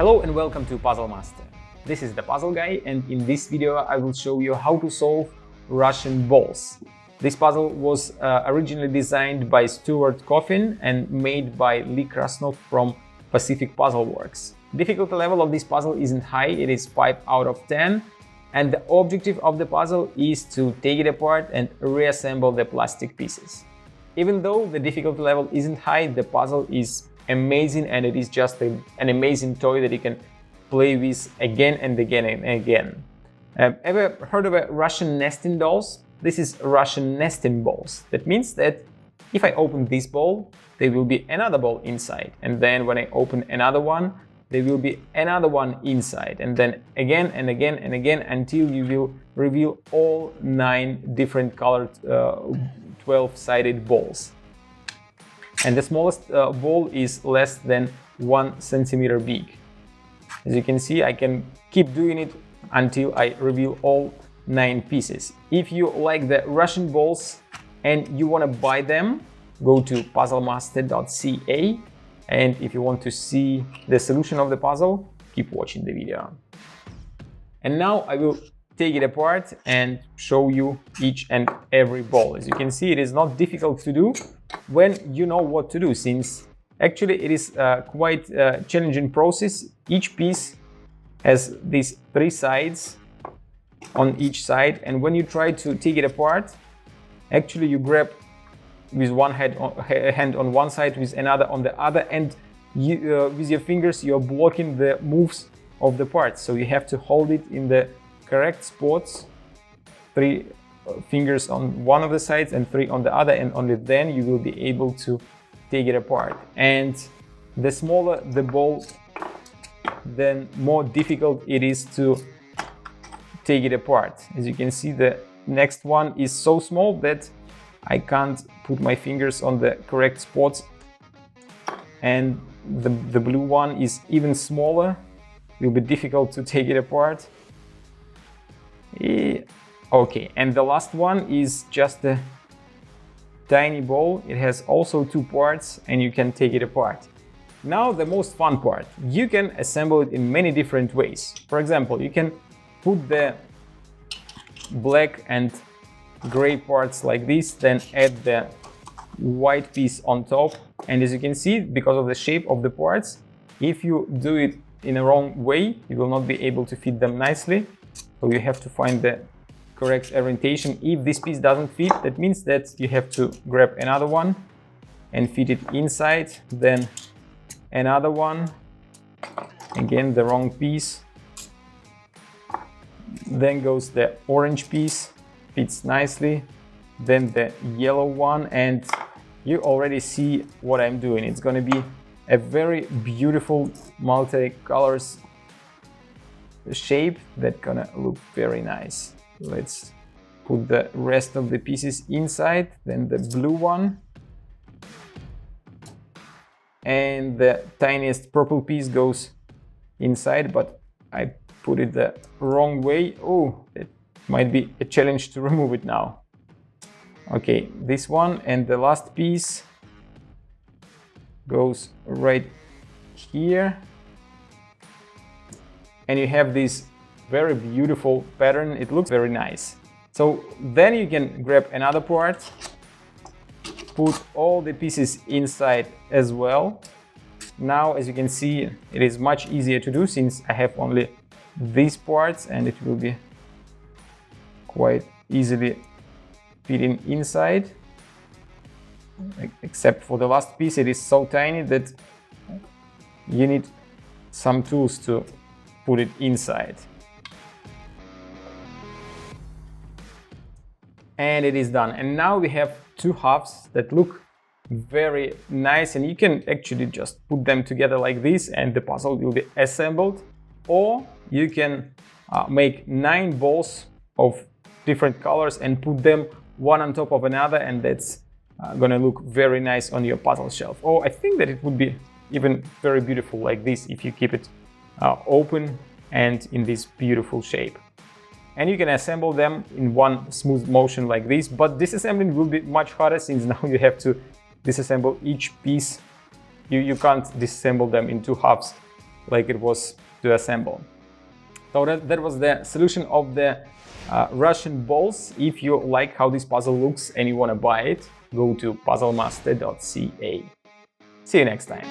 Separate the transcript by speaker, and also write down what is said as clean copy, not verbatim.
Speaker 1: Hello and welcome to Puzzle Master. This is the Puzzle Guy, and in this video I will show you how to solve Russian balls. This puzzle was originally designed by Stuart Coffin and made by Lee Krasnov from Pacific Puzzle Works. Difficulty level of this puzzle isn't high, it is 5 out of 10, and the objective of the puzzle is to take it apart and reassemble the plastic pieces. Even though the difficulty level isn't high, the puzzle is amazing, and it is just an amazing toy that you can play with again and again and again. Ever heard of Russian nesting dolls? This is Russian nesting balls. That means that if I open this ball, there will be another ball inside, and then when I open another one, there will be another one inside, and then again and again and again until you will reveal all 9 different colored 12-sided balls. And the smallest ball is less than 1 centimeter big. As you can see, I can keep doing it until I reveal all 9 pieces. If you like the Russian balls and you want to buy them, go to puzzlemaster.ca, and if you want to see the solution of the puzzle, keep watching the video. And now I will take it apart and show you each and every ball. As you can see, it is not difficult to do when you know what to do, since actually it is quite a challenging process. Each piece has these 3 sides on each side, and when you try to take it apart, actually you grab with one hand on one side, with another on the other, and with your fingers you're blocking the moves of the parts. So you have to hold it in the correct spots, 3 fingers on one of the sides and 3 on the other, and only then you will be able to take it apart. And the smaller the ball, then more difficult it is to take it apart. As you can see, the next one is so small that I can't put my fingers on the correct spots, and the blue one is even smaller. It will be difficult to take it apart. Okay, and the last one is just a tiny ball. It has also 2 parts, and you can take it apart. Now the most fun part. You can assemble it in many different ways. For example, you can put the black and gray parts like this, then add the white piece on top. And as you can see, because of the shape of the parts, if you do it in a wrong way, you will not be able to fit them nicely. So you have to find the correct orientation. If this piece doesn't fit, that means that you have to grab another one and fit it inside, then another one, again the wrong piece, then goes the orange piece, fits nicely, then the yellow one, and you already see what I'm doing. It's going to be a very beautiful multi-colors shape that's gonna look very nice. Let's put the rest of the pieces inside, then the blue one, and the tiniest purple piece goes inside, but I put it the wrong way. Oh, it might be a challenge to remove it now. Okay, this one, and the last piece goes right here, and you have this very beautiful pattern. It looks very nice. So then you can grab another part, put all the pieces inside as well. Now, as you can see, it is much easier to do since I have only these parts, and it will be quite easily fitting inside, except for the last piece. It is so tiny that you need some tools to put it inside. And it is done. And now we have 2 halves that look very nice, and you can actually just put them together like this and the puzzle will be assembled. Or you can make 9 balls of different colors and put them one on top of another, and that's gonna look very nice on your puzzle shelf. Or I think that it would be even very beautiful like this if you keep it open and in this beautiful shape. And you can assemble them in one smooth motion like this, but disassembling will be much harder since now you have to disassemble each piece. You can't disassemble them in 2 halves like it was to assemble. So that was the solution of the Russian balls. If you like how this puzzle looks and you want to buy it, go to puzzlemaster.ca. See you next time.